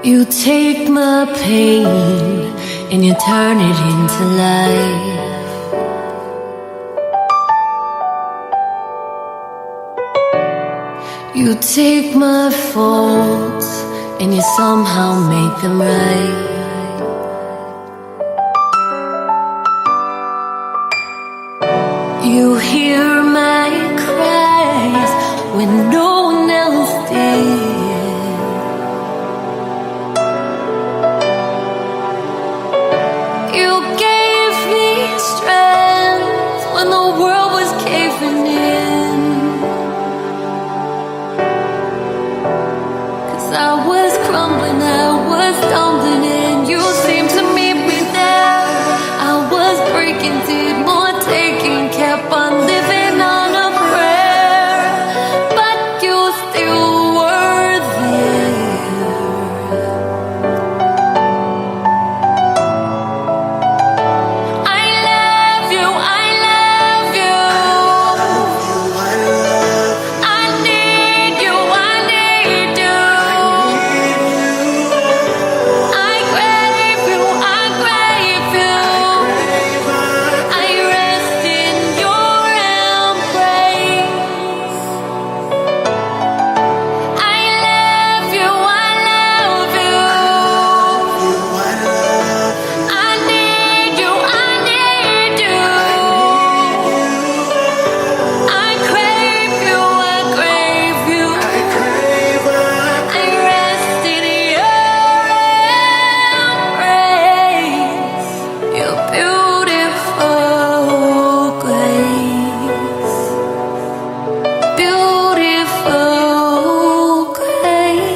You take my pain and you turn it into life. You take my faults and you somehow make them right. You hear my cries when no one else did. You gave me strength when the world was caving in. 'Cause I was crumbling, I was stumbling, and you seemed to meet me there. I was breaking, did more taking, kept on living on a prayer, but you still were there. I love you, I love you. I need you, I need you. I crave you, I crave you. I rest in your embrace. I love you, I love you. I need you, I need you. I crave you, I crave you. I rest in your embrace. Your beautiful grace. Beautiful grace.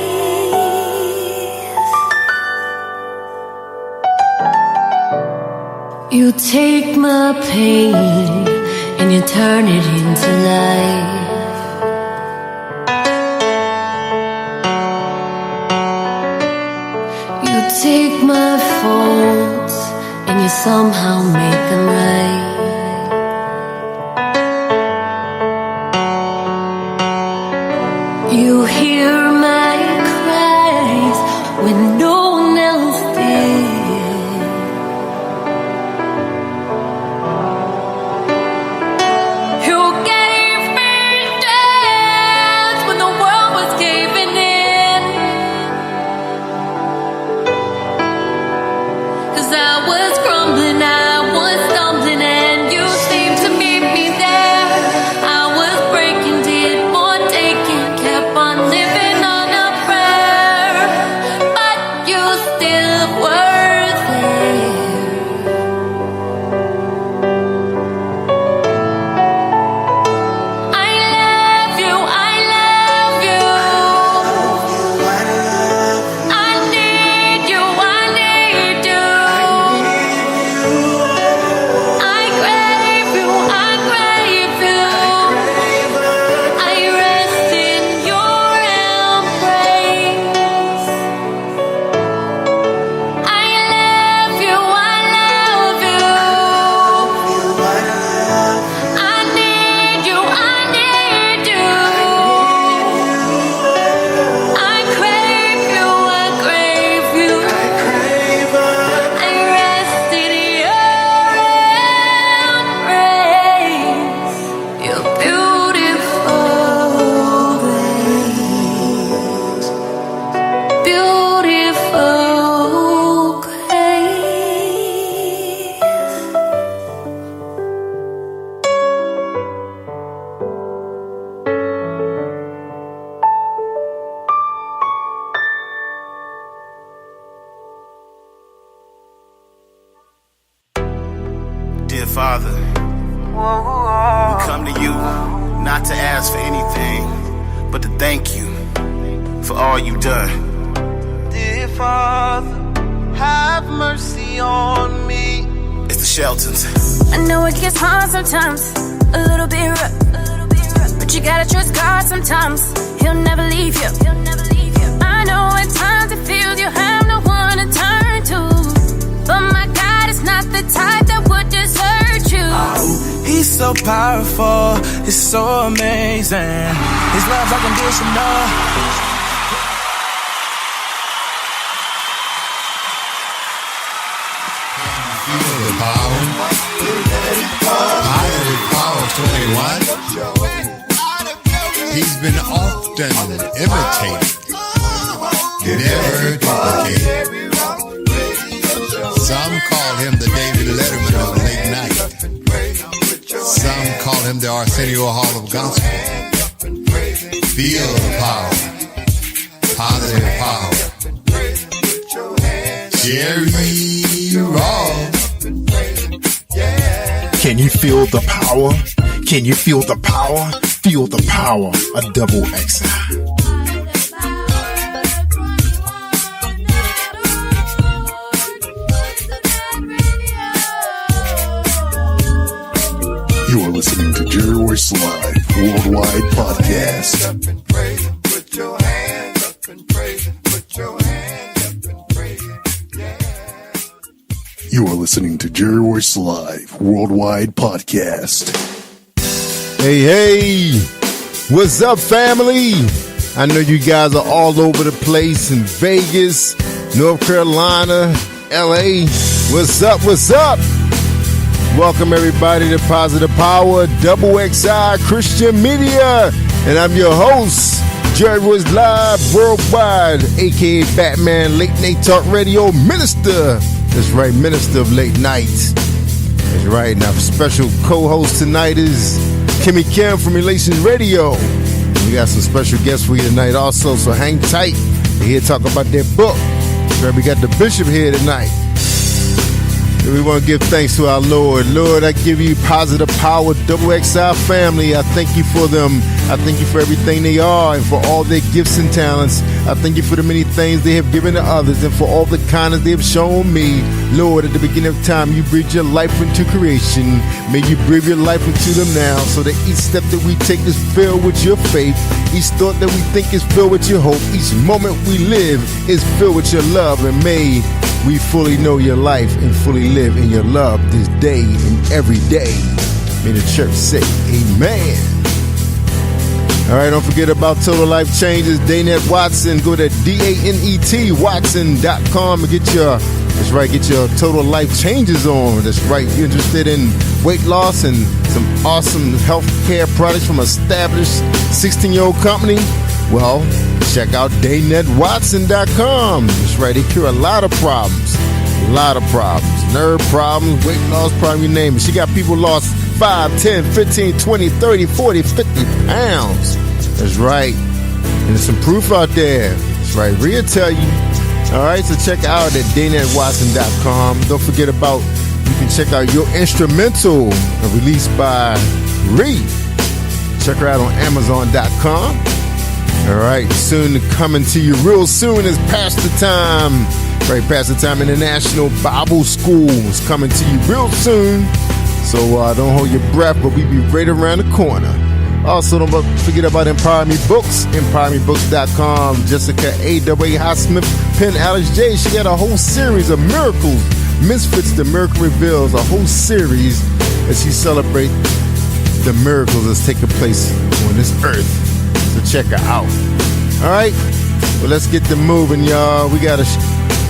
You take my pain and you turn it into life. You take my faults and you somehow make them right. You hear my cries when no one else did. You gave me strength when the world was caving in. 'Cause I was crumbling, I was stumbling, and you seemed to meet me there. I was breaking, did more taking, kept on living on a prayer, but you still were there. I love you, I love you. I need you, I need you. I crave you, I crave you. I rest in your embrace. I love you, I love you. I need you, I need you. I crave you, I crave you. I rest in your embrace. Your beautiful grace. Beautiful grace. Dear Father, we come to you not to ask for anything, but to thank you for all you've done. Dear Father, have mercy on me. It's the Sheltons. I know it gets hard sometimes, a little bit rough, but you gotta trust God sometimes. He'll never leave you. I know at times it feels you have no one to turn to, but my God is not the type that would desert you. He's so powerful, it's so amazing. His love's unconditional. Power. Positive Power 21. He's been often imitated, never duplicated. Some call him the David Letterman of late night. Some call him the Arsenio Hall of Gospel. Feel the power. Positive power. Jerry Ross. Can you feel the power? Can you feel the power? Feel the power of double XI. You are listening to Jerry Royce Live Worldwide Podcast. You are listening to Jerry Royce Live Worldwide Podcast. Hey, hey, what's up, family? I know you guys are all over the place in Vegas, North Carolina, LA. What's up, what's up? Welcome, everybody, to Positive Power, Double XI Christian Media. And I'm your host, Jerry Royce Live Worldwide, a.k.a. Batman Late Night Talk Radio Minister. That's right, Minister of Late Night. That's right. Now, special co-host tonight is Kimmie Kim from Relations Radio. We got some special guests for you tonight also, so hang tight. We're here to talk about their book. Right, we got the Bishop here tonight. And we want to give thanks to our Lord. Lord, I give you Positive Power, Double XI family. I thank you for them. I thank you for everything they are and for all their gifts and talents. I thank you for the many things they have given to others and for all the kindness they have shown me. Lord, at the beginning of time, you breathed your life into creation. May you breathe your life into them now so that each step that we take is filled with your faith. Each thought that we think is filled with your hope. Each moment we live is filled with your love. And may we fully know your life and fully live in your love this day and every day. May the church say amen. All right, don't forget about Total Life Changes. Danet Watson. Go to DANET Watson.com and get your Total Life Changes on. That's right. You're interested in weight loss and some awesome health care products from an established 16-year-old company? Well, check out DanetWatson.com. That's right. They cure a lot of problems. Nerve problems, weight loss problems, you name it. She got people lost 5, 10, 15, 20, 30, 40, 50 pounds. That's right. And there's some proof out there. That's right. Rhea tell you. All right, so check out at DanetWatson.com. Don't forget about, you can check out your instrumental released by Rhea. Check her out on Amazon.com. All right, soon coming to you real soon is Pastor Time. Right, Pastor Time International Bible School is coming to you real soon. So don't hold your breath, but we be right around the corner. Also, don't forget about Empower Me Books, EmpowerMeBooks.com. Jessica A.W. Highsmith, Penn Alex J. She got a whole series of miracles. Misfits, the Miracle Reveals, a whole series as she celebrates the miracles that's taking place on this earth. So check her out. All right, well, let's get to moving, y'all. We got a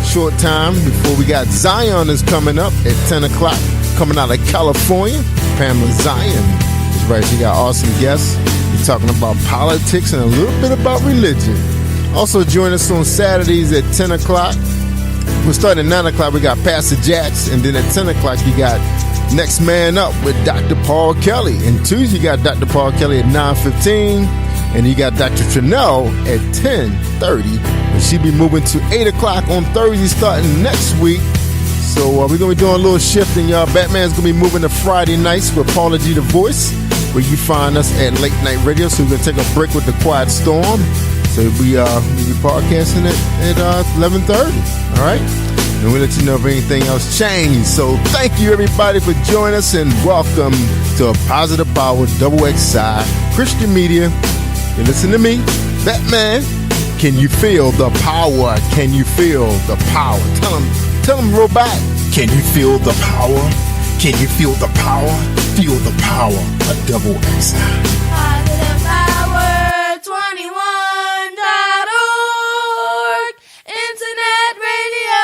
short time before we got Zion is coming up at 10 o'clock, coming out of California. Pamela Zion is right. She got awesome guests. We're talking about politics and a little bit about religion. Also join us on Saturdays at 10 o'clock. We'll start at 9 o'clock. We got Pastor Jax, and then at 10 o'clock you got Next Man Up with Dr. Paul Kelly. And Tuesday you got Dr. Paul Kelly at 9:15. And you got Dr. Chanel at 10:30. And she'll be moving to 8 o'clock on Thursday starting next week. So we're going to be doing a little shifting, y'all. Batman's going to be moving to Friday nights with Paula G. The Voice, where you find us at Late Night Radio. So we're going to take a break with the Quiet Storm. So we'll be podcasting at 11:30. All right? And we'll let you know if anything else changed. So thank you, everybody, for joining us, and welcome to a Positive Power Double XI Christian Media. You listen to me, Batman. Can you feel the power? Can you feel the power? Tell them, roll back. Can you feel the power? Can you feel the power? Feel the power of double XI. Positive Power 21.org. Internet radio.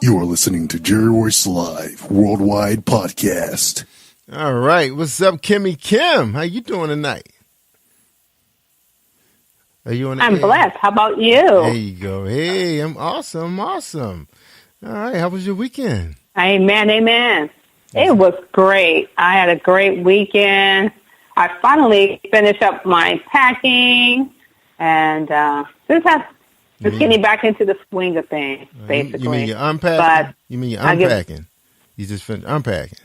You You are listening to Jerry Royce Live Worldwide Podcast. All right. What's up, Kimmie Kim? How you doing tonight? Are you on the I'm air? blessed. How about you? There you go. Hey, I'm awesome. Awesome. All right. How was your weekend? Amen. It was great. I had a great weekend. I finally finished up my packing and just getting back into the swing of things, basically. You mean you're unpacking? But You just finished unpacking?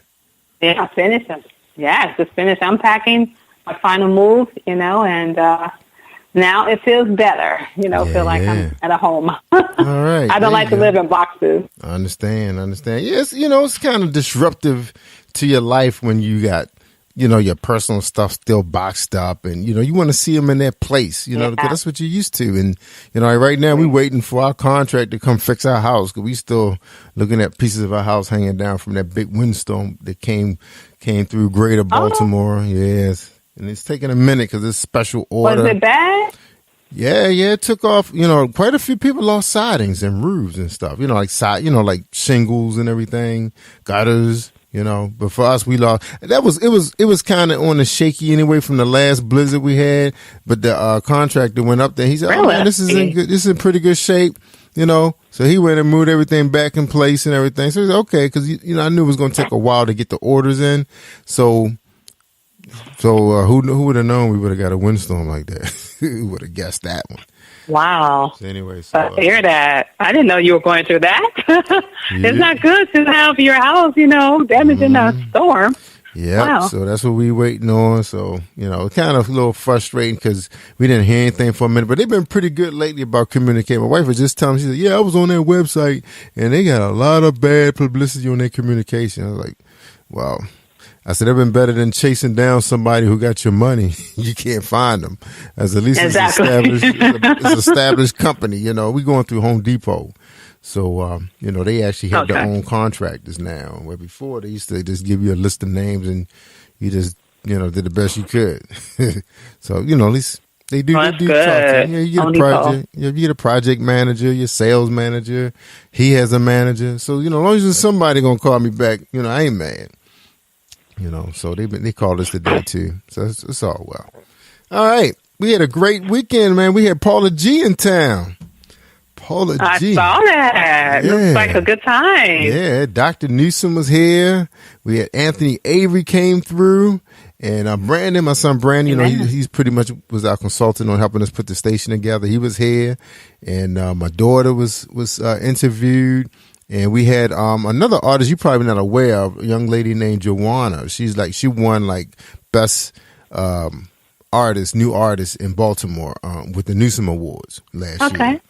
Yeah, I finished them. Yeah, just finished unpacking my final move, and now it feels better, feel like I'm at a home. All right. I don't like to live in boxes. I understand. Yes, it's kind of disruptive to your life when you got, your personal stuff still boxed up and, you want to see them in their place, because that's what you're used to. And, right now we're waiting for our contract to come fix our house because we still looking at pieces of our house hanging down from that big windstorm that came through greater Baltimore. Yes. And it's taking a minute because it's special order. Was it bad? Yeah, it took off. Quite a few people lost sidings and roofs and stuff. Like shingles and everything, gutters. But for us, we lost. It was kind of on the shaky anyway from the last blizzard we had. But the contractor went up there. He said, "Oh man, this is in pretty good shape." So he went and moved everything back in place and everything. So he said, okay, because I knew it was going to take a while to get the orders in. So who would have known we would have got a windstorm like that? Who would have guessed that one? Wow. So anyway, I hear that. I didn't know you were going through that. It's not good to have your house, damaged in a storm. Yeah, wow. So that's what we waiting on. So, kind of a little frustrating because we didn't hear anything for a minute. But they've been pretty good lately about communicating. My wife was just telling me, she said, yeah, I was on their website, and they got a lot of bad publicity on their communication. I was like, wow. I said, they've been better than chasing down somebody who got your money. You can't find them. As at least it's an established company. We going through Home Depot. So, they actually have their own contractors now. Where before they used to just give you a list of names and you just, did the best you could. So, at least they do. That's they do good. Talk to you. You get a project. You get a project manager, your sales manager. He has a manager. So, as long as there's somebody going to call me back, I ain't mad. So they called us today too. So it's all well. All right. We had a great weekend, man. We had Paula G in town. I saw that. Yeah. Looks like a good time. Yeah. Dr. Newsom was here. We had Anthony Avery came through. And Brandon, my son Brandon, he's pretty much was our consultant on helping us put the station together. He was here. And my daughter was interviewed. And we had another artist you're probably not aware of, a young lady named Joanna. She won best new artist in Baltimore with the Newsom Awards last year.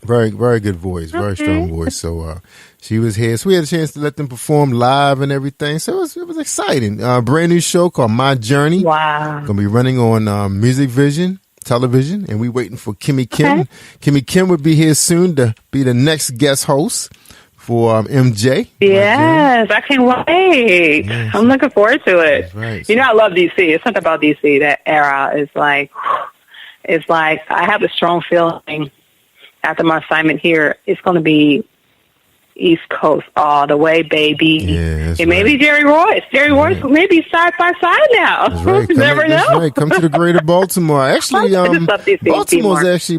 Very, very good voice, very strong voice. So she was here. So we had a chance to let them perform live and everything. So it was exciting. Brand new show called My Journey. Wow. Going to be running on Music Vision television, and we waiting for Kimmie Kim. Kimmie Kim would be here soon to be the next guest host for MJ. Yes, I can't wait. Yes. I'm looking forward to it. That's right. I love DC. It's something about DC. That era is like I have a strong feeling after my assignment here, it's going to be East Coast all the way, baby. Yeah, it may be Jerry Royce. Jerry Royce may be side by side now. That's right. You never know. That's right. Come to the greater Baltimore. Actually,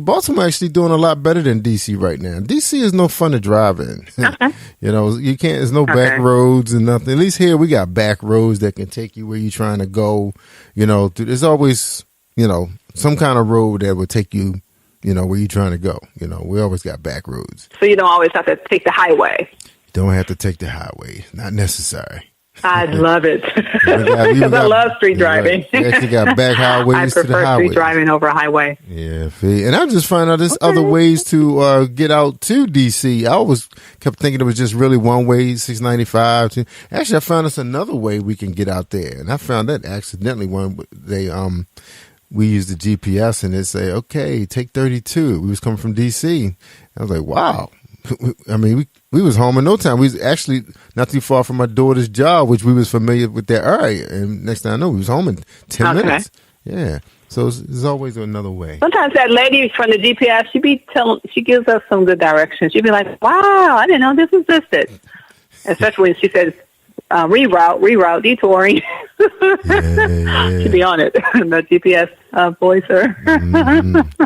Baltimore actually doing a lot better than DC right now. DC is no fun to drive in. You can't. There's no back roads and nothing. At least here we got back roads that can take you where you're trying to go. There's always some kind of road that will take you. Where you trying to go. We always got back roads. So you don't always have to take the highway. Don't have to take the highway. Not necessary. I love it. Because I love street driving. Right. We actually got back highways to the highway. I prefer street driving over a highway. Yeah. And I just found out there's other ways to get out to D.C. I always kept thinking it was just really one way, 695. Actually, I found us another way we can get out there. And I found that accidentally when we used the GPS and it say, okay, take 32. We was coming from D.C. I was like, wow. I mean, we was home in no time. We was actually not too far from my daughter's job, which we was familiar with that area. And next thing I know, we was home in 10 minutes. Yeah. So there's always another way. Sometimes that lady from the GPS, she gives us some good directions. She'd be like, wow, I didn't know this existed. Especially when she says, reroute, detouring. Yeah. She'd be on it, the GPS voicer. Mm-hmm.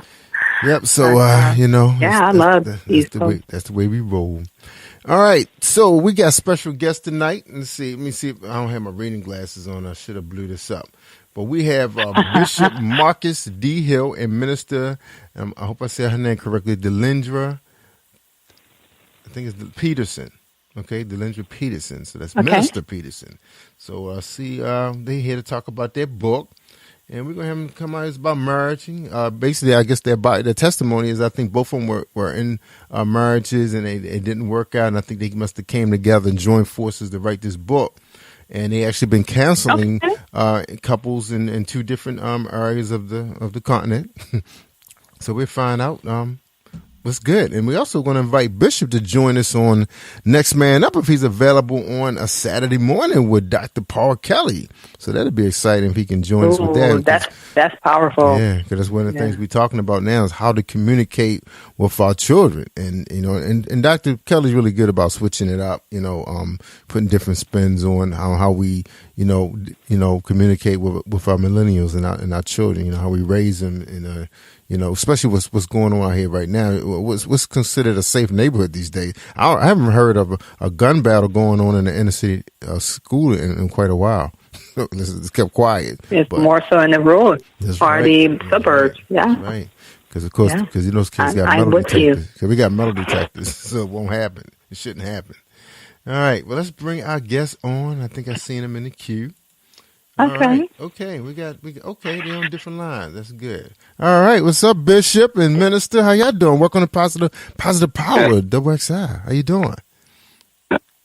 Yep. So, I love these folks. That's the way we roll. All right. So we got special guests tonight. Let me see if I don't have my reading glasses on. I should have blew this up. But we have Bishop Marcus D. Hill and Minister, I hope I said her name correctly, Delendra, I think it's Peterson. Okay, Delendra Peterson. So that's Minister Peterson. So they're here to talk about their book. And we're going to have them come out. It's about marriage. Basically, I guess their testimony is I think both of them were in marriages and it didn't work out. And I think they must have came together and joined forces to write this book. And they actually been counseling couples in two different areas of the continent. So we'll find out what's good. And we're also going to invite Bishop to join us on Next Man Up if he's available on a Saturday morning with Dr. Paul Kelly. So that'll be exciting if he can join us with that. That's powerful. Yeah, because that's one of the things we're talking about now is how to communicate with our children. And, and Dr. Kelly's really good about switching it up, putting different spins on how we, communicate with our millennials and our children, how we raise them in especially what's going on out here right now. What's considered a safe neighborhood these days. I haven't heard of a gun battle going on in the inner city school in quite a while. It's kept quiet. It's more so in the rural part of the suburbs. Yeah. That's right. Because, of course, those kids got metal detectors. Because we got metal detectors, so it won't happen. It shouldn't happen. All right. Well, let's bring our guests on. I think I've seen them in the queue. Okay. Right. Okay. We got they're on different lines. That's good. All right. What's up, Bishop and Minister? How y'all doing? Work on the positive power, WXI. How you doing?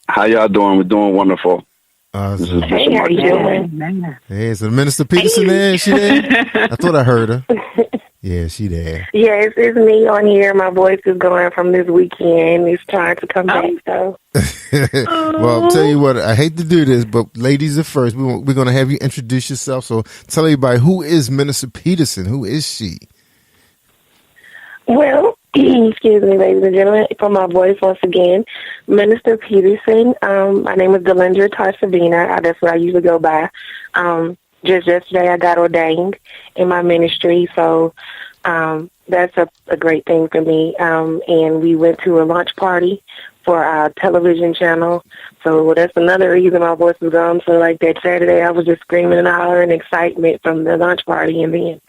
How y'all doing? We're doing wonderful. Hey, how you doing? Hey, so Minister Peterson there? Is she there? I thought I heard her. Yeah, she there. Yes, it's me on here. My voice is going from this weekend. It's trying to come back, so. Well, I'll tell you what, I hate to do this, but ladies are first. We're going to have you introduce yourself. So tell everybody, who is Minister Peterson? Who is she? Well, excuse me, ladies and gentlemen, for my voice once again, Minister Peterson. My name is Delendra TarsaVena. That's what I usually go by. Just yesterday, I got ordained in my ministry, so that's a great thing for me. And we went to a launch party for our television channel, so that's another reason my voice was gone. So like that Saturday, I was just screaming and hollering excitement from the launch party, and then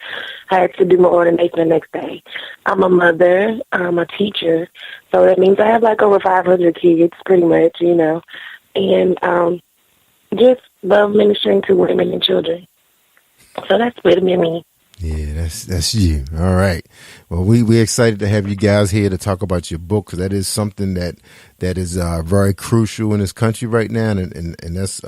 I had to do my ordination the next day. I'm a mother, I'm a teacher, so that means I have like over 500 kids, pretty much, and just love ministering to women and children. So that's been me. Yeah, that's you. All right. Well, we're excited to have you guys here to talk about your book, because that is something that is very crucial in this country right now, and that's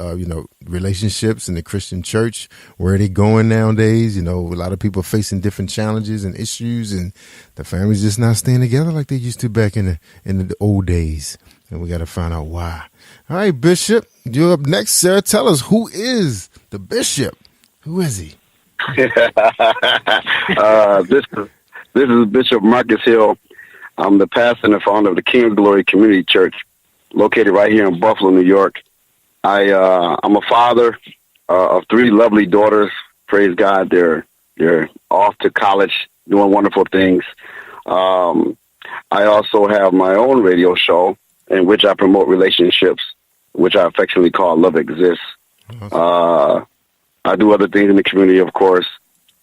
relationships in the Christian church. Where are they going nowadays? A lot of people are facing different challenges and issues, and the families just not staying together like they used to back in the old days. And we got to find out why. All right, Bishop, you're up next, sir. Tell us, who is the bishop? Who is he? This is Bishop Marcus Hill. I'm the pastor and the founder of the King of Glory Community Church, located right here in Buffalo, New York. I'm a father of 3 lovely daughters. Praise God, they're off to college, doing wonderful things. I also have my own radio show in which I promote relationships, which I affectionately call Love Exists. Awesome. I do other things in the community, of course,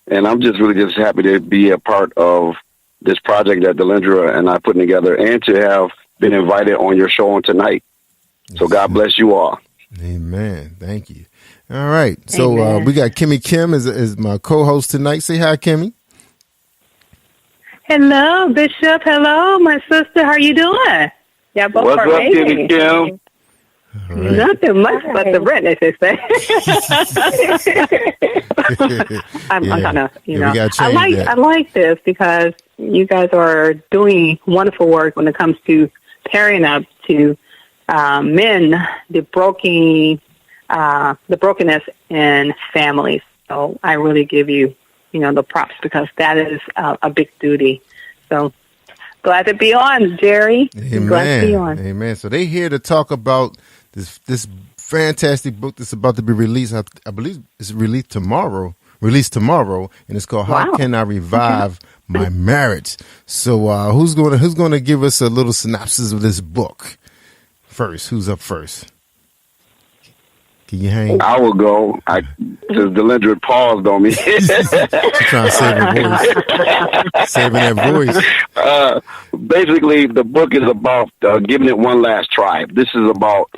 and I'm just really happy to be a part of this project that Delendra and I putting together, and to have been invited on your show on tonight. So God bless you all. Amen. Thank you. All right. So we got Kimmie Kim as my co-host tonight. Say hi, Kimmie. Hello, Bishop. Hello, my sister. How are you doing? Yeah, both What's are up, amazing. Kimmie Kim? Right. Nothing much but the rent, as they say. I'm kind of, I like this because you guys are doing wonderful work when it comes to pairing up to mend the brokenness in families. So I really give you the props, because that is a big duty. So glad to be on, Jerry. Amen. Glad to be on. Amen. So they here to talk about this fantastic book that's about to be released. I believe it's released tomorrow, and it's called How Can I Revive My Marriage? So who's gonna give us a little synopsis of this book first? Who's up first? Can you hang? I will go. Since Delendra paused on me. She's trying to save her voice. Saving that voice. Basically, the book is about giving it one last try. This is about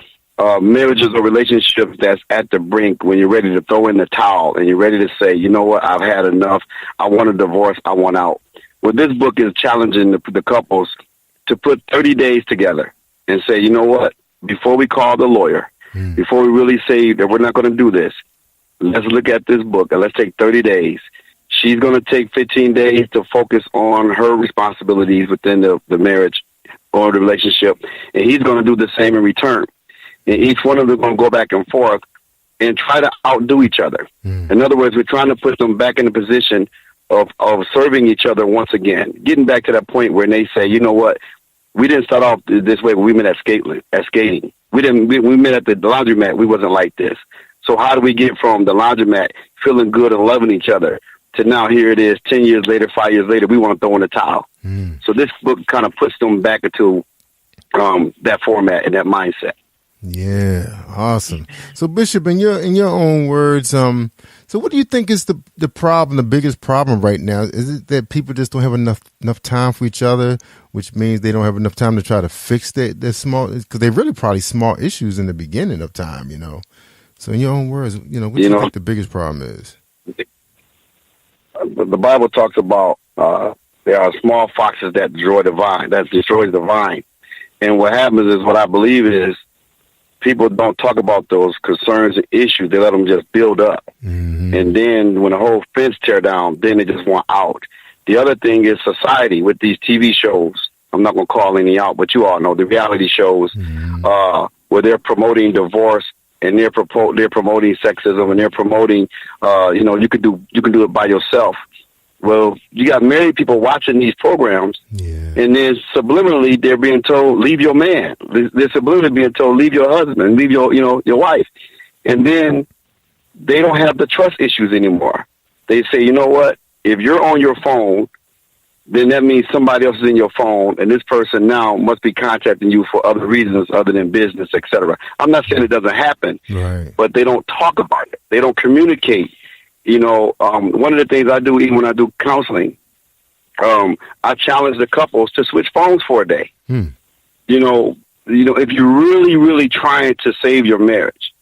marriages or relationships that's at the brink, when you're ready to throw in the towel and you're ready to say, you know what, I've had enough. I want a divorce. I want out. Well, this book is challenging the couples to put 30 days together and say, you know what, before we call the lawyer, before we really say that we're not going to do this, let's look at this book and let's take 30 days. She's going to take 15 days to focus on her responsibilities within the marriage or the relationship, and he's going to do the same in return. And each one of them is going to go back and forth and try to outdo each other. In other words, we're trying to put them back in a position of serving each other once again, getting back to that point where they say, you know what, we didn't start off this way when we met at skating. We met at the laundromat. We wasn't like this. So how do we get from the laundromat feeling good and loving each other to now here it is 10 years later, 5 years later, we want to throw in the towel. So this book kind of puts them back into that format and that mindset. Yeah, awesome. So Bishop, in your own words, so what do you think is the problem, the biggest problem right now? Is it that people just don't have enough time for each other, which means they don't have enough time to try to fix their small, because they're really probably small issues in the beginning of time, So in your own words, what do you think the biggest problem is? The Bible talks about there are small foxes that destroys the vine. And what happens is, what I believe is, people don't talk about those concerns and issues. They let them just build up. And then when the whole fence tear down, then they just want out. The other thing is society with these TV shows. I'm not going to call any out, but you all know the reality shows where they're promoting divorce and they're promoting sexism and they're promoting, you can do it by yourself. Well, you got married people watching these programs, and then subliminally they're being told, leave your man. They're subliminally being told, leave your husband, leave your wife. And then they don't have the trust issues anymore. They say, you know what? If you're on your phone, then that means somebody else is in your phone, and this person now must be contacting you for other reasons other than business, etc. I'm not saying it doesn't happen, but they don't talk about it. They don't communicate. One of the things I do, even when I do counseling, I challenge the couples to switch phones for a day. If you're really, really trying to save your marriage,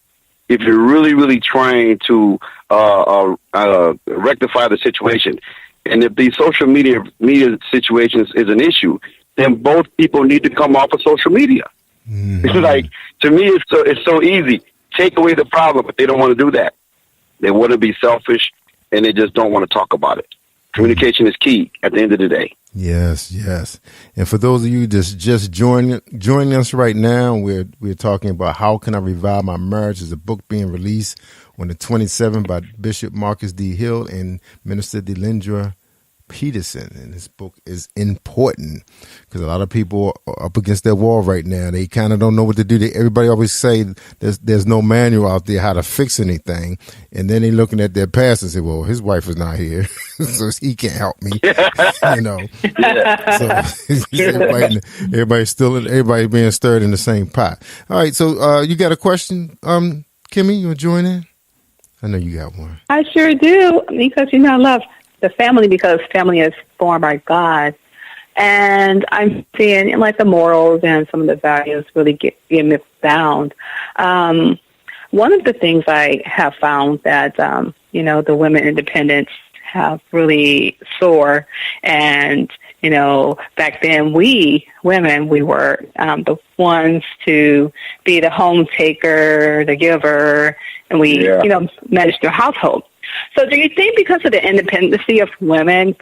if you're really, really trying to rectify the situation, and if the social media situations is an issue, then both people need to come off of social media. It's like, to me, it's so easy. Take away the problem, but they don't want to do that. They want to be selfish, and they just don't want to talk about it. Communication is key at the end of the day. Yes. And for those of you just joining us right now, we're talking about How Can I Revive My Marriage? Is a book being released on the 27th by Bishop Marcus D. Hill and Minister Delendra Peterson. And this book is important because a lot of people are up against that wall right now. They kind of don't know what to do. Everybody always say there's no manual out there how to fix anything. And then they're looking at their past and say, well, his wife is not here, so he can't help me. So everybody being stirred in the same pot. All right. So you got a question, Kimmie? You want to join in? I know you got one. I sure do, because I love the family, because family is formed by God. And I'm seeing like the morals and some of the values really get mixed down. One of the things I have found that, the women independents have really soared. And, back then we women, we were the ones to be the home taker, the giver, and we, managed the household. So do you think because of the independency of women,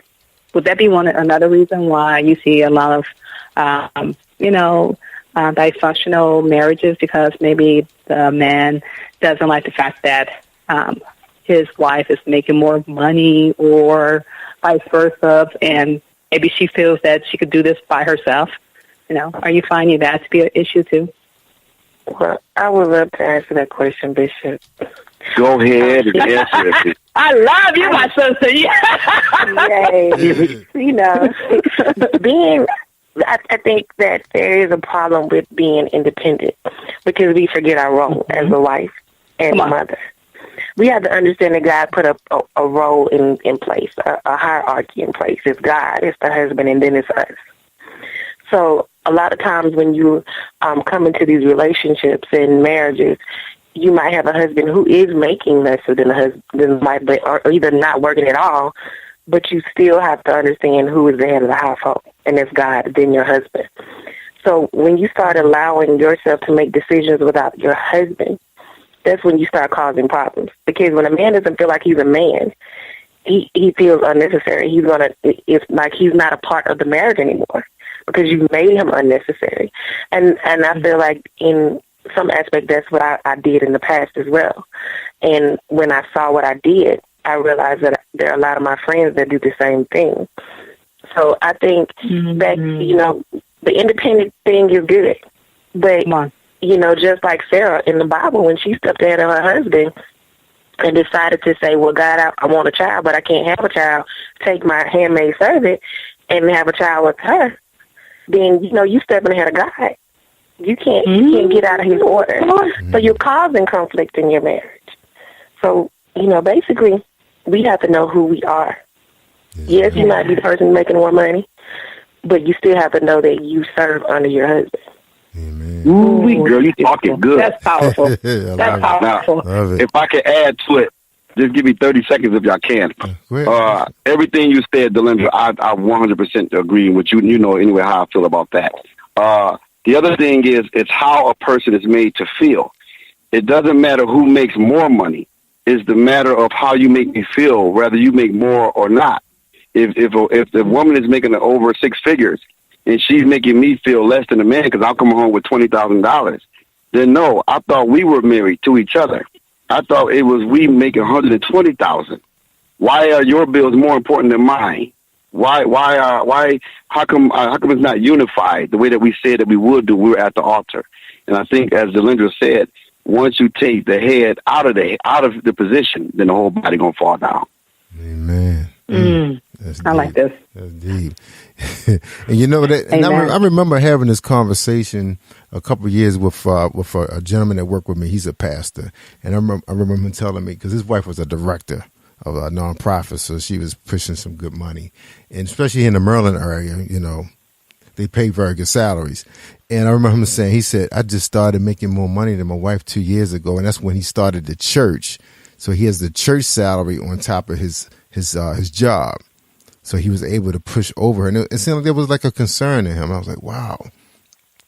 would that be another reason why you see a lot of, dysfunctional marriages, because maybe the man doesn't like the fact that his wife is making more money or vice versa, and maybe she feels that she could do this by herself. Are you finding that to be an issue too? Well, I would love to answer that question, Bishop. Go ahead and answer it. I love you, my sister. Yay. I think that there is a problem with being independent because we forget our role as a wife and a mother. We have to understand that God put a role in place, a hierarchy in place. It's God, it's the husband, and then it's us. So a lot of times when you come into these relationships and marriages, you might have a husband who is making lesser than the wife, or either not working at all, but you still have to understand who is the head of the household, and it's God, then your husband. So when you start allowing yourself to make decisions without your husband, that's when you start causing problems. Because when a man doesn't feel like he's a man, he feels unnecessary. It's like he's not a part of the marriage anymore because you made him unnecessary. And I feel like in some aspect that's what I did in the past as well. And when I saw what I did, I realized that there are a lot of my friends that do the same thing. So I think that, the independent thing is good. But, just like Sarah in the Bible, when she stepped ahead of her husband and decided to say, well, God, I want a child, but I can't have a child, take my handmaid servant and have a child with her, then, you stepping ahead of God. You can't get out of his order. So you're causing conflict in your marriage. So, basically, we have to know who we are. Yes, you might be the person making more money, but you still have to know that you serve under your husband. Amen. Ooh, girl, you talking good. That's powerful. That's powerful. Now, if I can add to it, just give me 30 seconds if y'all can. Everything you said, Delendra, I 100% agree with you. You know anyway how I feel about that. The other thing is, it's how a person is made to feel. It doesn't matter who makes more money. It's the matter of how you make me feel, whether you make more or not. If the woman is making over six figures and she's making me feel less than a man because I'll come home with $20,000, then no, I thought we were married to each other. I thought it was we making $120,000. Why are your bills more important than mine? Why? How come it's not unified the way that we said that we would do? We were at the altar, and I think, as Delendra said, once you take the head out of the position, then the whole body gonna fall down. Amen. I like this. That's deep. And you know that. And I remember having this conversation a couple of years with a gentleman that worked with me. He's a pastor, and I remember him telling me, because his wife was a director of a nonprofit, so she was pushing some good money, and especially in the Maryland area, they pay very good salaries. And I remember him saying, he said, I just started making more money than my wife 2 years ago, and that's when he started the church. So he has the church salary on top of his job. So he was able to push over, and it seemed like there was like a concern to him. I was like, wow,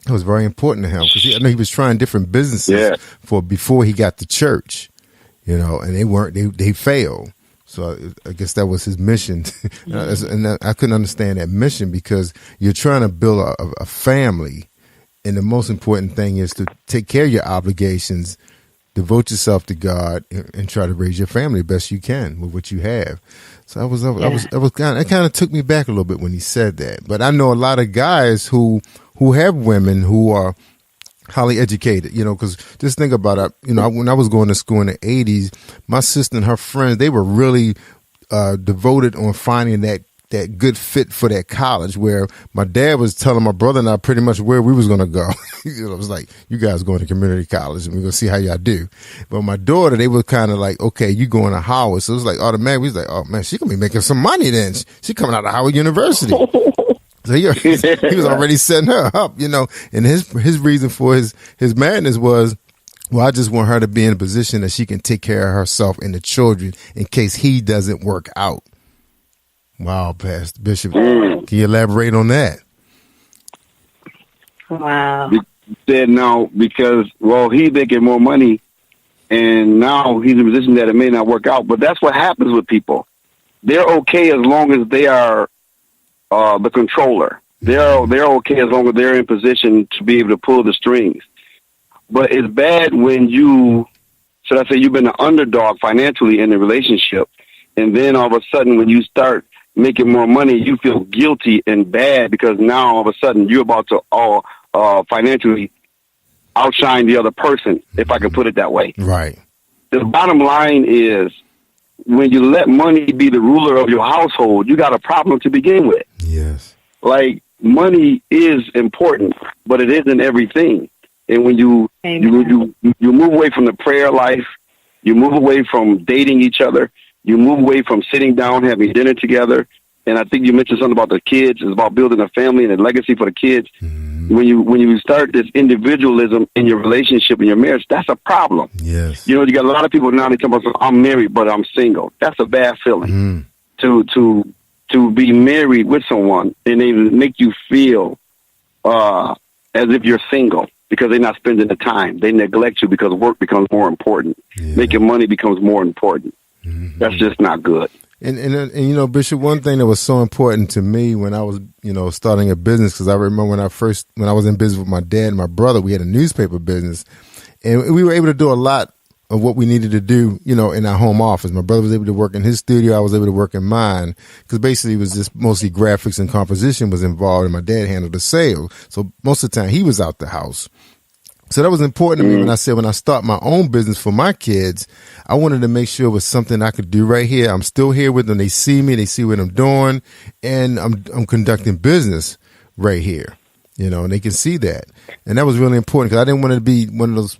it was very important to him because I know he was trying different businesses before he got to church, and they failed. So I guess that was his mission. And I couldn't understand that mission because you're trying to build a family. And the most important thing is to take care of your obligations, devote yourself to God, and try to raise your family the best you can with what you have. So it kind of took me back a little bit when he said that. But I know a lot of guys who have women who are highly educated, because just think about it. When I was going to school in the 80s, my sister and her friends, they were really devoted on finding that good fit for that college, where my dad was telling my brother and I pretty much where we was going to go. It was like, you guys going to community college and we're going to see how y'all do. But my daughter, they were kind of like, okay, you going to Howard. So it was like automatic. We was like, oh man, she going to be making some money then. She coming out of Howard University. So he was already setting her up, and his reason for his madness was, well, I just want her to be in a position that she can take care of herself and the children in case he doesn't work out. Wow, Pastor Bishop, can you elaborate on that? Wow. He said no, because, he's making more money, and now he's in a position that it may not work out. But that's what happens with people. They're okay as long as they are the controller. They're okay as long as they're in position to be able to pull the strings. But it's bad when you should I say, you've been an underdog financially in the relationship. And then all of a sudden, when you start making more money, you feel guilty and bad because now all of a sudden you're about to financially outshine the other person, if I can put it that way. Right. The bottom line is, when you let money be the ruler of your household, you got a problem to begin with. Yes. Like, money is important, but it isn't everything. And when you move away from the prayer life, you move away from dating each other, you move away from sitting down, having dinner together. And I think you mentioned something about the kids. It's about building a family and a legacy for the kids. Mm-hmm. When you start this individualism in your relationship, in your marriage, that's a problem. Yes. You got a lot of people now, they come up and say, I'm married, but I'm single. That's a bad feeling. To be married with someone and they make you feel as if you're single because they're not spending the time. They neglect you because work becomes more important. Yeah. Making money becomes more important. Mm-hmm. That's just not good. And Bishop, one thing that was so important to me when I was, starting a business, because I remember when I was in business with my dad and my brother, we had a newspaper business, and we were able to do a lot of what we needed to do, in our home office. My brother was able to work in his studio. I was able to work in mine, because basically it was just mostly graphics and composition was involved, and my dad handled the sales. So most of the time he was out the house. So that was important to me when I said, when I start my own business for my kids, I wanted to make sure it was something I could do right here. I'm still here with them. They see me, they see what I'm doing, and I'm conducting business right here, and they can see that. And that was really important because I didn't want to be one of those,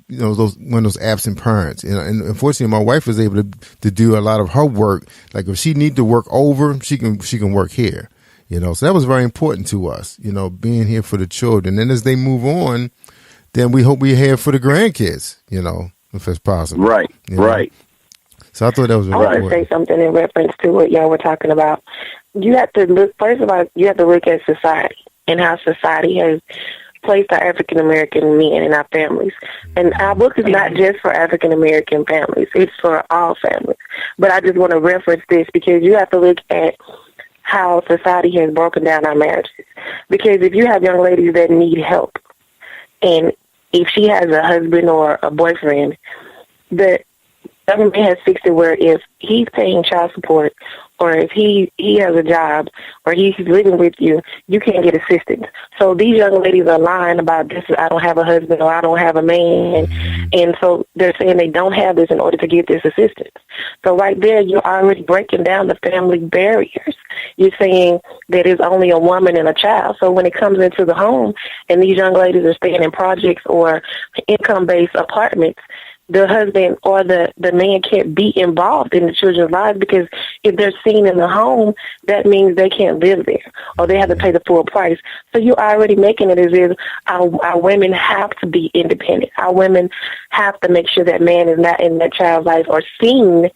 one of those absent parents. And unfortunately, my wife was able to do a lot of her work. Like if she need to work over, she can work here, so that was very important to us, being here for the children. And as they move on, then we hope we're here for the grandkids, if it's possible. Right, right. So I thought that was very important. I want to say something in reference to what y'all were talking about. You have to look, first of all, you have to look at society and how society has placed our African-American men in our families. And our book is not just for African-American families. It's for all families. But I just want to reference this because you have to look at how society has broken down our marriages. Because if you have young ladies that need help, and if she has a husband or a boyfriend, the government has fixed it where if he's paying child support or if he has a job or he's living with you, you can't get assistance. So these young ladies are lying about this, I don't have a husband or I don't have a man. And so they're saying they don't have this in order to get this assistance. So right there, you're already breaking down the family barriers. You're saying that it's only a woman and a child. So when it comes into the home and these young ladies are staying in projects or income-based apartments, the husband or the man can't be involved in the children's lives because if they're seen in the home, that means they can't live there or they have to pay the full price. So you're already making it as if our women have to be independent. Our women have to make sure that man is not in that child's life or seen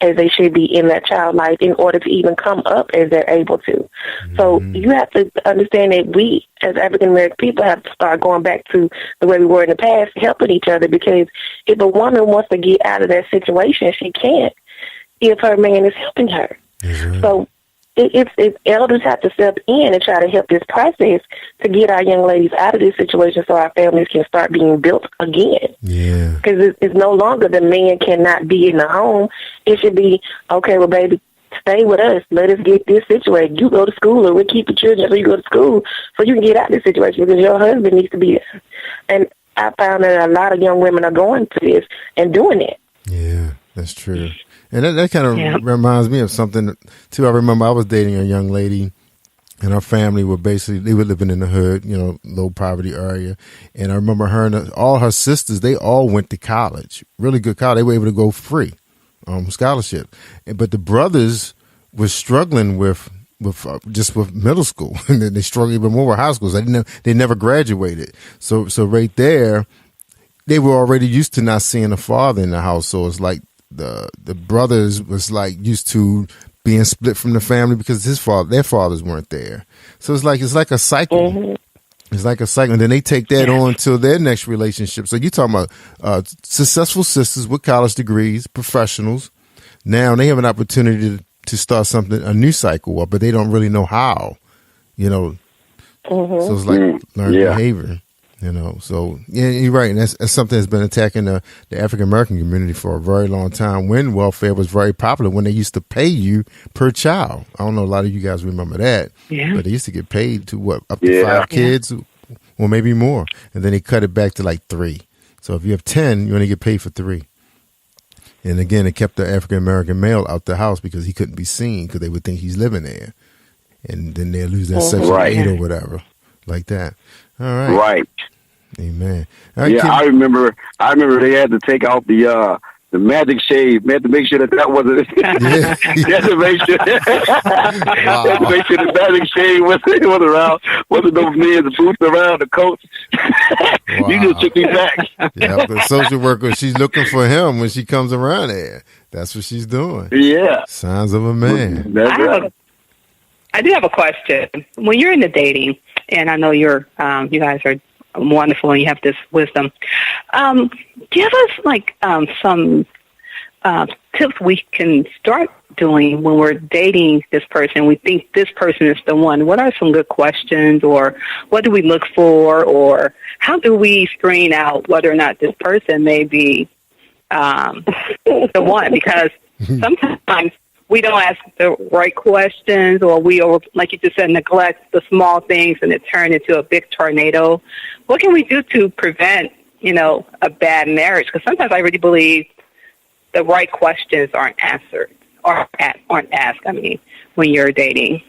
as they should be in that child's life in order to even come up as they're able to. So you have to understand that we, as African-American people, have to start going back to the way we were in the past, helping each other, because if a woman wants to get out of that situation, she can't if her man is helping her. Mm-hmm. So it's elders have to step in and try to help this process to get our young ladies out of this situation so our families can start being built again. Yeah. Because it's no longer the man cannot be in the home. It should be, okay, well, baby, stay with us. Let us get this situated. You go to school or we'll keep the children so you go to school so you can get out of this situation because your husband needs to be there. And I found that a lot of young women are going to this and doing it. Yeah, that's true. And that kind of reminds me of something, too. I remember I was dating a young lady, and her family were living in the hood, low poverty area. And I remember her and all her sisters, they all went to college, really good college. They were able to go free, scholarship. But the brothers were struggling with middle school, and then they struggled even more with high school. So they never graduated. So right there, they were already used to not seeing a father in the house. So it's like, the brothers was like used to being split from the family because their fathers weren't there. So it's like a cycle. Mm-hmm. It's like a cycle. And then they take that on to their next relationship. So you're talking about successful sisters with college degrees, professionals. Now they have an opportunity to start a new cycle, but they don't really know how, So it's like learned behavior. You know, so yeah, you're right. And that's something that's been attacking the African American community for a very long time when welfare was very popular, when they used to pay you per child. I don't know, a lot of you guys remember that. Yeah. But they used to get paid to up to 5 kids, or maybe more. And then they cut it back to like 3. So if you have 10, you only get paid for 3. And again, it kept the African American male out the house because he couldn't be seen because they would think he's living there. And then they'll lose that Section 8 or whatever, like that. All right. Right. Amen. Yeah, I remember they had to take out the magic shade. They had to make sure that wasn't. They had to make sure. Had to make sure the magic shade wasn't around. Wasn't those men's boots around the coat. Wow. You just took me back. Yeah, the social worker, she's looking for him when she comes around there. That's what she's doing. Yeah. Signs of a man. That's right. I do have a question. When you're in the dating, and I know you guys are wonderful and you have this wisdom, give us some tips we can start doing when we're dating this person. We think this person is the one. What are some good questions, or what do we look for, or how do we screen out whether or not this person may be the one? Because sometimes we don't ask the right questions, or we, like you just said, neglect the small things and it turns into a big tornado. What can we do to prevent, a bad marriage? Because sometimes I really believe the right questions aren't answered or aren't asked, when you're dating.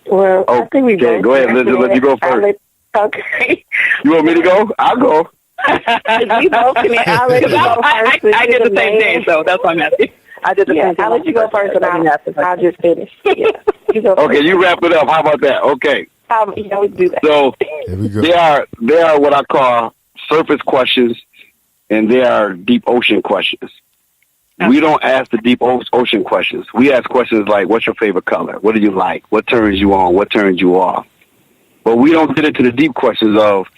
Well, I think we both. Go ahead, Linda. Let you go first. Okay. You want me to go? I'll go. You both can. I'll let you go first. I did the same thing, so that's why I'm asking. I did the same thing. I'll let you go first, and I'll just finish. Yeah. You go Okay, you wrap it up. How about that? Okay. You always do that. So they are what I call surface questions, and they are deep ocean questions. Okay. We don't ask the deep ocean questions. We ask questions like, what's your favorite color? What do you like? What turns you on? What turns you off? But we don't get into the deep questions of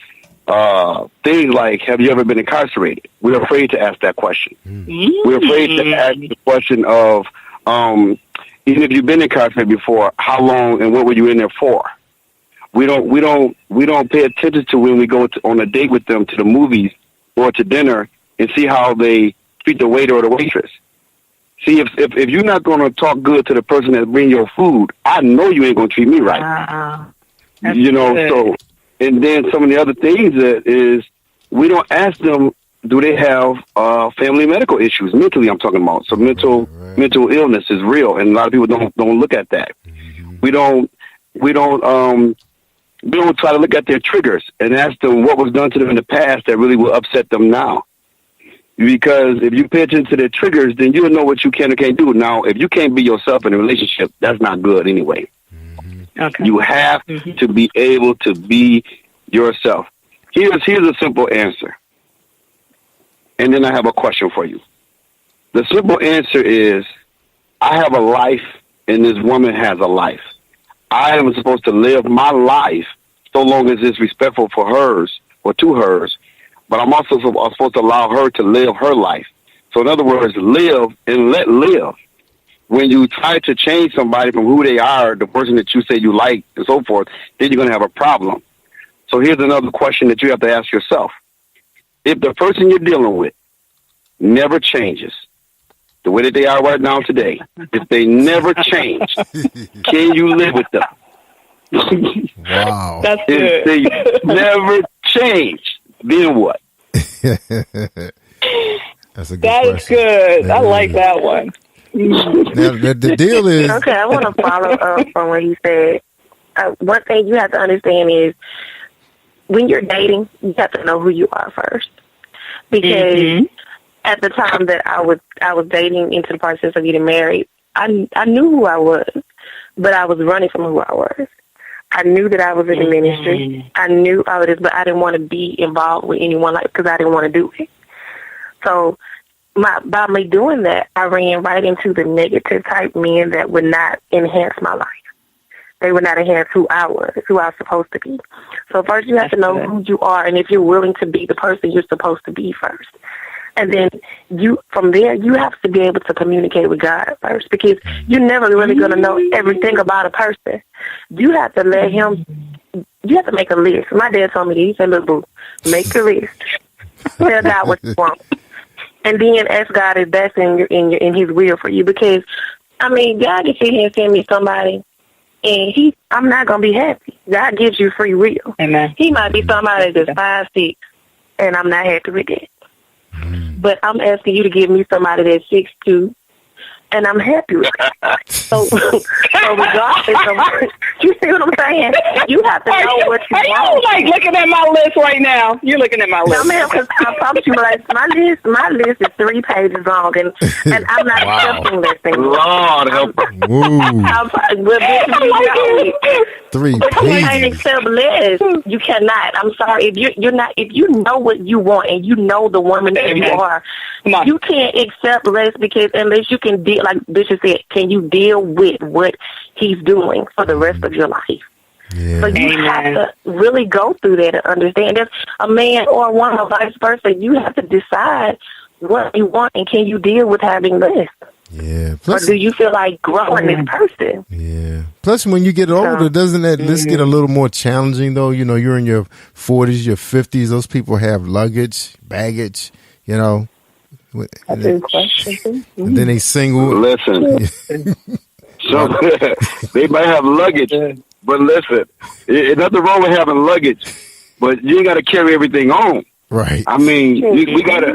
things like, have you ever been incarcerated? We're afraid to ask that question. We're afraid to ask the question of, even if you've been incarcerated before, how long and what were you in there for? We don't pay attention to when we go on a date with them to the movies or to dinner and see how they treat the waiter or the waitress. See, if you're not going to talk good to the person that bring your food, I know you ain't going to treat me right. Good. So, and then some of the other things is we don't ask them, do they have family medical issues? Mentally, I'm talking about. So mental illness is real, and a lot of people don't look at that. We don't try to look at their triggers and ask them what was done to them in the past that really will upset them now. Because if you pay attention to their triggers, then you'll know what you can or can't do. Now, if you can't be yourself in a relationship, that's not good anyway. Okay. You have to be able to be yourself. Here's a simple answer. And then I have a question for you. The simple answer is, I have a life and this woman has a life. I am supposed to live my life so long as it's respectful for hers or to hers, but I'm also supposed to allow her to live her life. So in other words, live and let live. When you try to change somebody from who they are, the person that you say you like and so forth, then you're going to have a problem. So here's another question that you have to ask yourself. If the person you're dealing with never changes the way that they are right now today, if they never change, can you live with them? Wow. That's good. If they never change, then what? That's a good That question. is good. I like that one. Now, the deal is... Okay, I want to follow up on what he said. One thing you have to understand is when you're dating, you have to know who you are first. Because at the time that I was dating into the process of getting married, I knew who I was, but I was running from who I was. I knew that I was in the ministry. I knew all of this, but I didn't want to be involved with anyone because I didn't want to do it. So by me doing that, I ran right into the negative type men that would not enhance my life. They would not enhance who I was supposed to be. So first you have to know who you are, and if you're willing to be the person you're supposed to be first. And then from there, you have to be able to communicate with God first, because you're never really going to know everything about a person. You have to let him you have to make a list. My dad told me, he said, look, boo, make a list. Tell God what you want. And then ask God if that's in his will for you. Because, I mean, God can sit here and send me somebody, and I'm not going to be happy. God gives you free will. Amen. He might be somebody that's 5'6", and I'm not happy with that. But I'm asking you to give me somebody that's 6'2", and I'm happy with it. So regardless of, you see what I'm saying? You have to know what you want. Are you like looking at my list right now? You're looking at my list. No, ma'am, because I promise you, like, my list is 3 pages long, and I'm not accepting less anymore. Lord help her. Three But you can't pages. accept less. You cannot. I'm sorry. If you know what you want and you know the woman that you are, you can't accept less, because unless you can deal, like Bishop said, can you deal with what he's doing for the rest of your life? Yeah. So you have to really go through that and understand that a man or a woman or vice versa, you have to decide what you want and can you deal with having less. Yeah. Or do you feel like growing this person? Yeah. Plus, when you get older, doesn't that list get a little more challenging, though? You know, you're in your 40s, your 50s. Those people have luggage, baggage, you know. And then they single. Listen. So they might have luggage, but listen, there's nothing wrong with having luggage, but you ain't got to carry everything on. Right. I mean, we gotta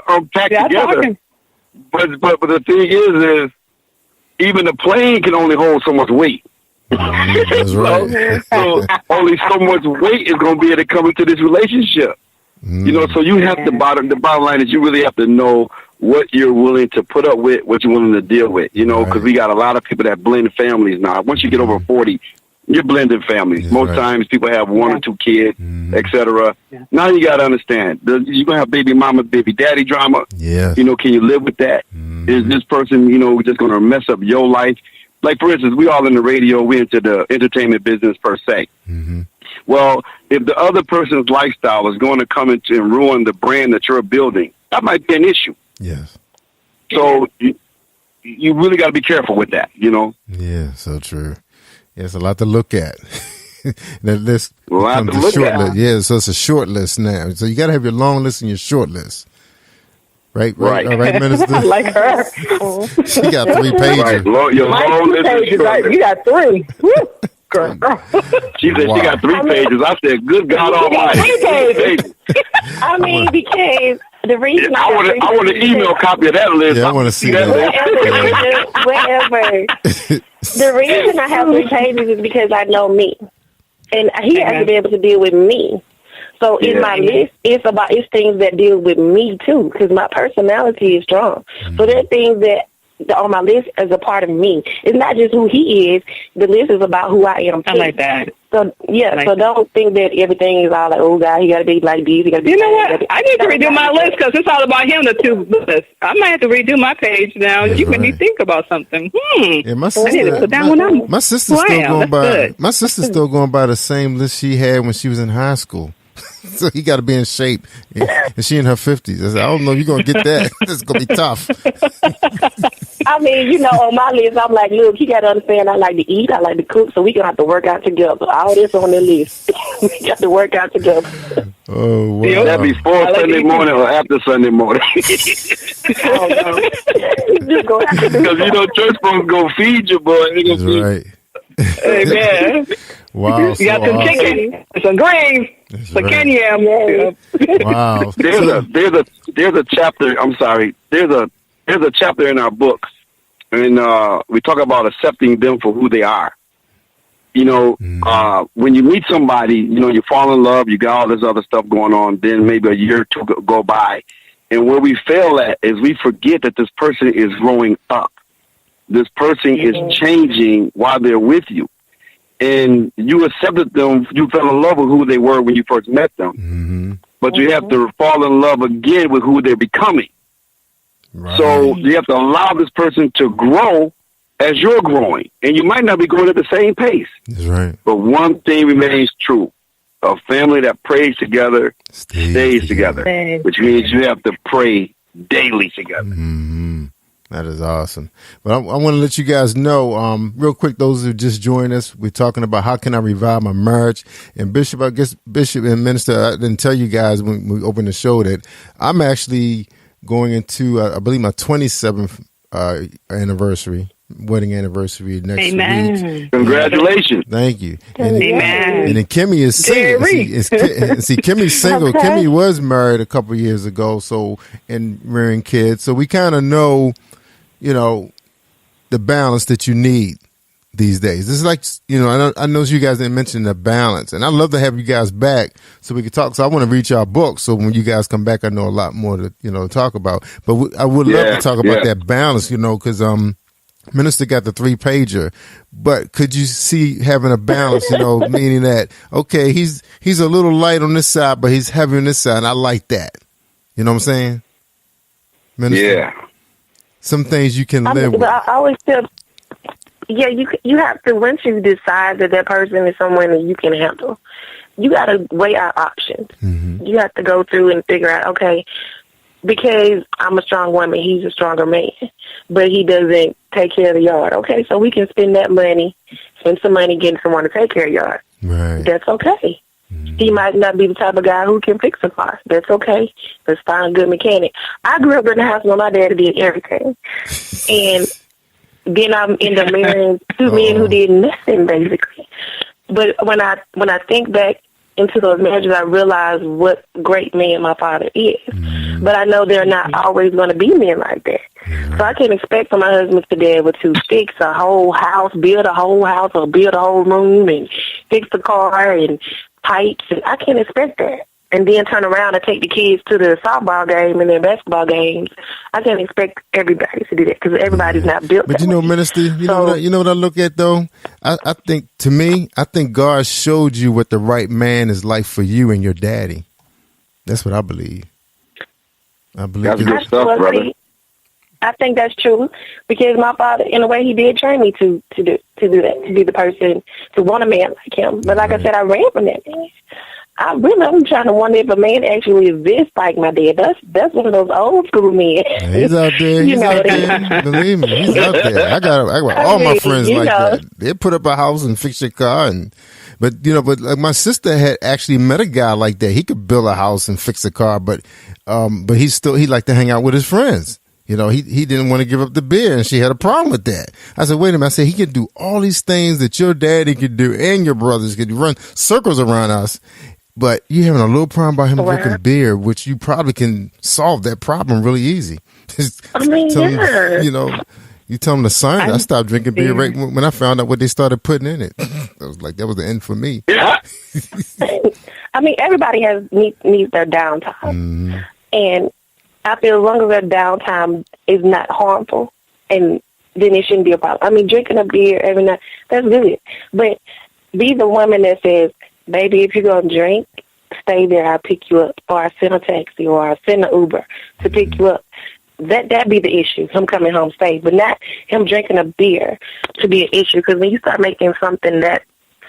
unpack together. But the thing is even the plane can only hold so much weight. That's right. So only so much weight is going to be able to come into this relationship. You know, so you have the bottom line is you really have to know what you're willing to put up with, what you're willing to deal with, you know, because we got a lot of people that blend families now. Once you get over 40, you're blending families. Most times people have 1 or 2 kids, etc. Now you got to understand, you're going to have baby mama, baby daddy drama. Yeah. You know, can you live with that? Is this person, you know, just going to mess up your life? Like, for instance, we all in the radio, we're into the entertainment business per se. Well, if the other person's lifestyle is going to come into and ruin the brand that you're building, that might be an issue. Yes. So you really got to be careful with that, you know? Yeah, so true. It's a lot to look at. That list lot becomes to a look short at. list. Yeah, so it's a short list now. So you got to have your long list and your short list. Right. All right, Minister? Like her. She got 3 pages. Right. Your long list is short. You got 3. Woo. Girl. She said she got 3 pages. I said, good God Almighty. 3 pages. I mean, because the reason I want an email copy of that list. Yeah, I want to see that. Whatever. The reason I have 3 pages is because I know me. And he has to be able to deal with me. So in my list, it's things that deal with me too, because my personality is strong. So there are things that on my list as a part of me. It's not just who he is. The list is about who I am too. I like that. So so don't think that everything is all like, oh God, he got to be like this. He got to be. You know what? I need to redo my list because it's all about him. The 2 lists. I might have to redo my page now. That's you made me right. think about something. Yeah, my sister, I need to put that one on. My sister's Wow, still going that's by. good. My sister's still going by the same list she had when she was in high school. So he got to be in shape, and she in her 50s. I said, I don't know if you're gonna get that. This is gonna be tough. I mean, you know, on my list, I'm like, look, you got to understand, I like to eat, I like to cook, so we gonna have to work out together. All this on the list, we got to work out together. Oh, wow. That before Sunday morning or after Sunday morning. Because you know church folks go feed you, boy. They gonna feed Right. Amen. Wow. You got some chicken, some greens, some Kenya. Wow. There's a chapter. I'm sorry. There's a chapter in our books, and we talk about accepting them for who they are. You know, when you meet somebody, you know, you fall in love, you got all this other stuff going on. Then maybe a year or 2 go by, and where we fail at is we forget that this person is growing up. This person is changing while they're with you. And you accepted them, you fell in love with who they were when you first met them. But you have to fall in love again with who they're becoming. Right. So you have to allow this person to grow as you're growing. And you might not be growing at the same pace. That's right. But one thing remains true. A family that prays together stays together. Which means you have to pray daily together. That is awesome. But I want to let you guys know, real quick, those who just joined us, we're talking about how can I revive my marriage. And Bishop, I guess Bishop and Minister, I didn't tell you guys when we opened the show that I'm actually going into, I believe, my 27th wedding anniversary next week. Congratulations. Thank you. Amen. And then Kimmie is single. See, Kimmie's single. Okay. Kimmie was married a couple years ago, and rearing kids. So we kind of know, the balance that you need these days. This is like, I know you guys didn't mention the balance, and I'd love to have you guys back so we could talk. So I want to read your book. So when you guys come back, I know a lot more to, talk about. But I would love to talk about that balance, because, Minister got the 3-pager, but could you see having a balance, meaning that, okay, he's a little light on this side, but he's heavy on this side, and I like that. You know what I'm saying? Minister? Yeah. Some things you can live with. I always feel, you have to, once you decide that person is someone that you can handle, you got to weigh out options. Mm-hmm. You have to go through and figure out, okay, because I'm a strong woman, he's a stronger man, but he doesn't take care of the yard. Okay, so we can spend some money getting someone to take care of the yard. Right. That's okay. Mm-hmm. He might not be the type of guy who can fix a car. That's okay. Let's find a good mechanic. I grew up in the house where my daddy did everything. And then I ended up marrying two men who did nothing, basically. But when I think back into those marriages, I realize what great man my father is. Mm-hmm. But I know they're not always going to be men like that. Mm-hmm. So I can't expect for my husband to be able to fix a whole house, build a whole house, or build a whole room, and fix the car and pipes. And I can't expect that. And then turn around and take the kids to the softball game and their basketball games. I can't expect everybody to do that because everybody's not built. But Minister, you know what I look at though? I think God showed you what the right man is like for you and your daddy. That's what I believe. That's good stuff, brother. I think that's true because my father, in a way, he did train me to do that, to be the person to want a man like him. But like I said, I ran from that man. I'm trying to wonder if a man actually exists like my dad. That's one of those old school men. Yeah, he's out there. He's out there. Believe me, he's out there. I got all my friends like that. They put up a house and fix your car, but like my sister had actually met a guy like that. He could build a house and fix a car, but he liked to hang out with his friends. He didn't want to give up the beer, and she had a problem with that. I said, wait a minute. I said, he could do all these things that your daddy could do and your brothers could run circles around us. But you're having a little problem about him drinking beer, which you probably can solve that problem really easy. You tell him to sign it. I stopped drinking beer right when I found out what they started putting in it. I was like, that was the end for me. Yeah. Everybody needs their downtime. Mm-hmm. And I feel as long as their downtime is not harmful, and then it shouldn't be a problem. Drinking a beer every night, that's good. But be the woman that says, baby, if you're going to drink, stay there. I'll pick you up. Or I send a taxi or I send an Uber to pick you up. That be the issue, him coming home safe. But not him drinking a beer to be an issue. Because when you start making something that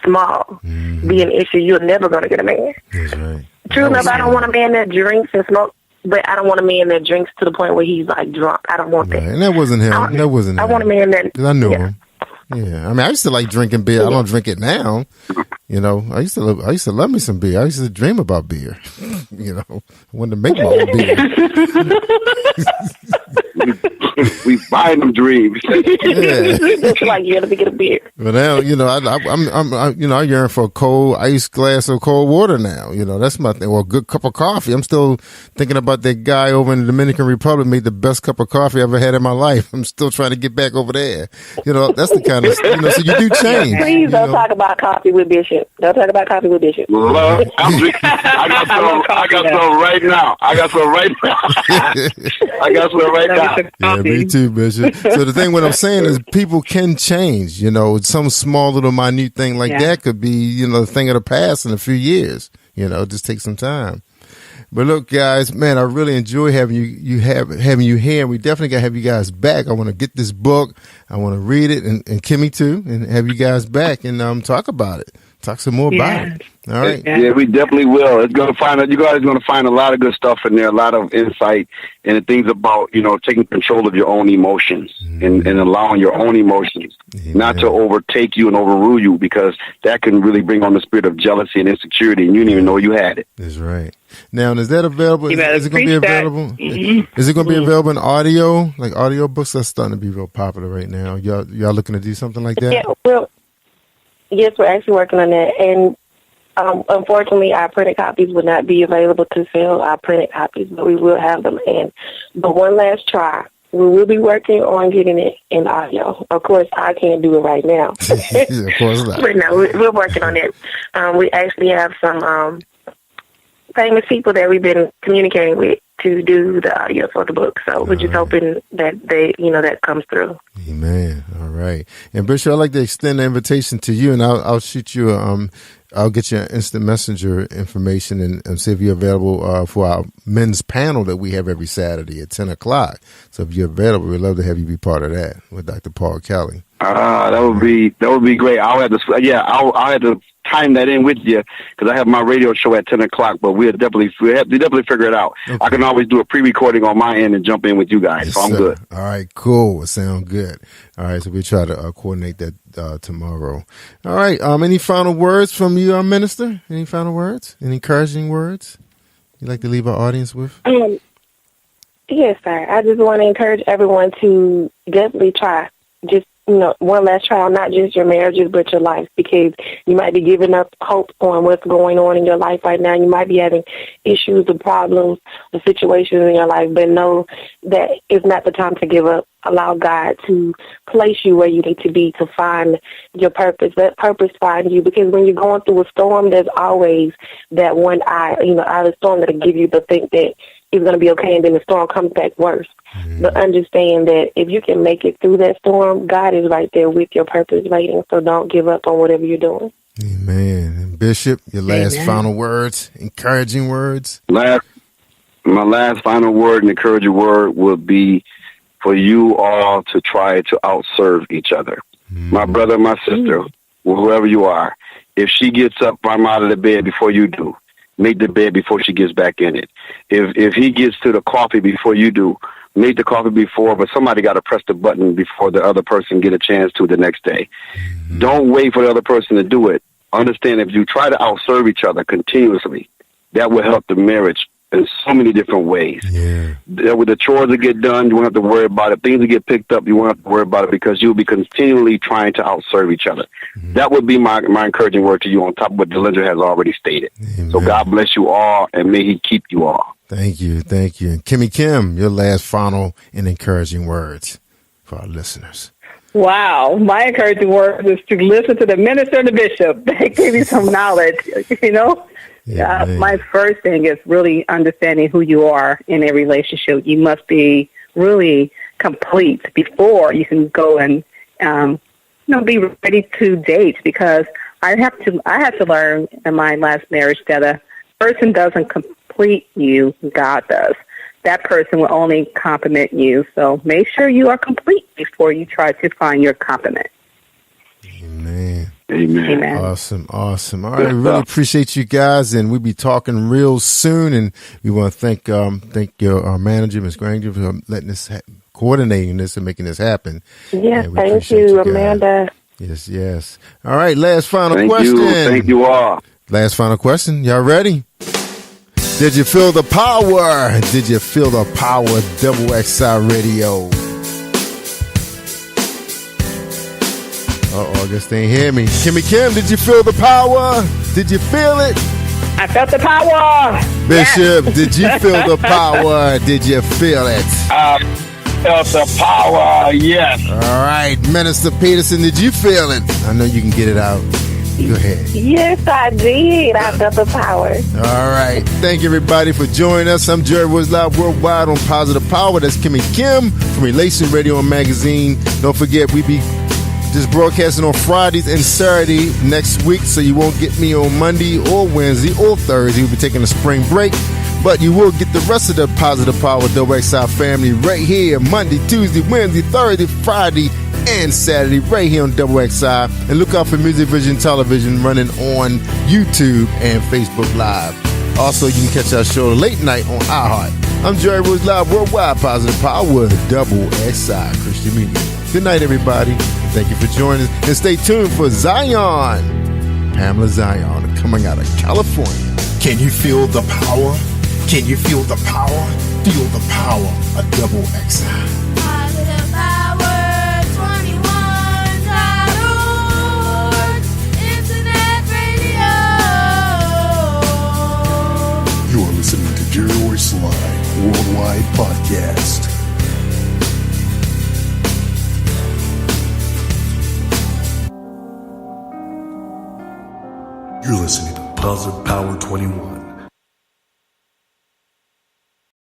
small be an issue, you're never going to get a man. That's right. True enough, I don't want a man that drinks and smokes. But I don't want a man that drinks to the point where he's like drunk. I don't want that. And that wasn't him. I want a man that... I knew him. Yeah, I used to like drinking beer. I don't drink it now. I used to love me some beer. I used to dream about beer. I wanted to make my own beer. We buy them dreams. It's like you gotta get a beer. But now, I yearn for a cold iced glass of cold water now. That's my thing. Or a good cup of coffee. I'm still thinking about that guy over in the Dominican Republic made the best cup of coffee I ever had in my life. I'm still trying to get back over there. That's the kind of so you do change. Please don't talk about coffee with Bishop. Don't talk about coffee with Bishop. Love, I got some right now. I got some right now. Yeah, me too, Bishop. So the thing, what I'm saying is people can change, some small little minute thing like that could be, a thing of the past in a few years, just take some time. But look, guys, man, I really enjoy having you here. We definitely got to have you guys back. I want to get this book. I want to read it and Kimmie too, and have you guys back and talk about it. Talk some more about it. All right. Yeah, we definitely will. You guys are going to find a lot of good stuff in there, a lot of insight and things about, taking control of your own emotions and allowing your own emotions not to overtake you and overrule you, because that can really bring on the spirit of jealousy and insecurity, and you didn't even know you had it. That's right. Now, is that available? Is it going to be available? Mm-hmm. Is it going to be available in audio? Like audio books are starting to be real popular right now. Y'all looking to do something like that? Yeah, well, yes, we're actually working on that. And unfortunately, our printed copies will not be available to sell, our printed copies, but we will have them. And the one last try, we will be working on getting it in audio. Of course, I can't do it right now. Of course not. But no, we're working on it. We actually have some famous people that we've been communicating with to do the audio for the book. So we're just hoping that that comes through. Amen. All right. And Bishop, I'd like to extend the invitation to you, and I'll shoot you I'll get your instant messenger information and see if you're available for our men's panel that we have every Saturday at 10 o'clock. So if you're available, we'd love to have you be part of that with Dr. Paul Kelly. That would be great. I'll have to time that in with you, because I have my radio show at 10 o'clock, but we'll definitely figure it out. Okay. I can always do a pre-recording on my end and jump in with you guys. Yes, so I'm sir. good. All right, cool. Sound good. All right, so we try to coordinate that tomorrow. All right, any final words from you, Minister? Any final words? Any encouraging words you'd like to leave our audience with? Yes, sir. I just want to encourage everyone to definitely try. Just one last trial, not just your marriages, but your life, because you might be giving up hope on what's going on in your life right now. You might be having issues or problems or situations in your life, but know that it's not the time to give up. Allow God to place you where you need to be to find your purpose. Let purpose find you, because when you're going through a storm, there's always that one eye of the storm that'll give you the think that it's going to be okay, and then the storm comes back worse. Mm-hmm. But understand that if you can make it through that storm, God is right there with your purpose waiting, so don't give up on whatever you're doing. Amen. And Bishop, your last final words, encouraging words? My last final word and encouraging word will be for you all to try to outserve each other. Mm-hmm. My brother, my sister, whoever you are, if she gets up, I'm out of the bed before you do. Make the bed before she gets back in it. If he gets to the coffee before you do, make the coffee before, but somebody got to press the button before the other person get a chance to the next day. Mm-hmm. Don't wait for the other person to do it. Understand, if you try to outserve each other continuously, that will help the marriage in so many different ways. Yeah. With the chores that get done, you won't have to worry about it. Things that get picked up, you won't have to worry about it, because you'll be continually trying to outserve each other. Mm-hmm. That would be my encouraging word to you, on top of what Delendra has already stated. Amen. So God bless you all, and may he keep you all. Thank you. Thank you. And Kimmie Kim, your last final and encouraging words for our listeners. Wow. My encouraging word is to listen to the minister and the bishop. They give you some knowledge, Yeah, my first thing is really understanding who you are in a relationship. You must be really complete before you can go and, be ready to date, because I had to learn in my last marriage that a person doesn't complete you, God does. That person will only compliment you. So make sure you are complete before you try to find your compliment. Amen. Amen. Awesome. All right, I really appreciate you guys, and we'll be talking real soon. And we want to thank your manager, Ms. Granger, for letting us coordinating this and making this happen. Yes, thank you, Amanda. Yes. All right, last final question. Thank you all. Last final question. Y'all ready? Did you feel the power? Did you feel the power of Double XI Radio? I guess they ain't hear me. Kimmie Kim, did you feel the power? Did you feel it? I felt the power. Bishop, Did you feel the power? Did you feel it? I felt the power, yes. All right, Minister Peterson, did you feel it? I know you can get it out. Go ahead. Yes, I did. I felt the power. All right. Thank you, everybody, for joining us. I'm Jerry Woods Live Worldwide on Positive Power. That's Kimmie Kim from Relation Radio and Magazine. Don't forget, we be just broadcasting on Fridays and Saturday next week, so you won't get me on Monday or Wednesday or Thursday. We'll be taking a spring break. But you will get the rest of the Positive Power XI family right here Monday, Tuesday, Wednesday, Thursday, Friday, and Saturday right here on XI. And look out for Music Vision Television running on YouTube and Facebook Live. Also, you can catch our show late night on iHeart. I'm Jerry Woods Live Worldwide Positive Power XI Christian Media. Good night, everybody. Thank you for joining us. And stay tuned for Zion, Pamela Zion, coming out of California. Can you feel the power? Can you feel the power? Feel the power of XI. Positive Power 21.org, Internet Radio. You are listening to Jerry Royce Live Worldwide Podcast. You're listening to Positive Power 21.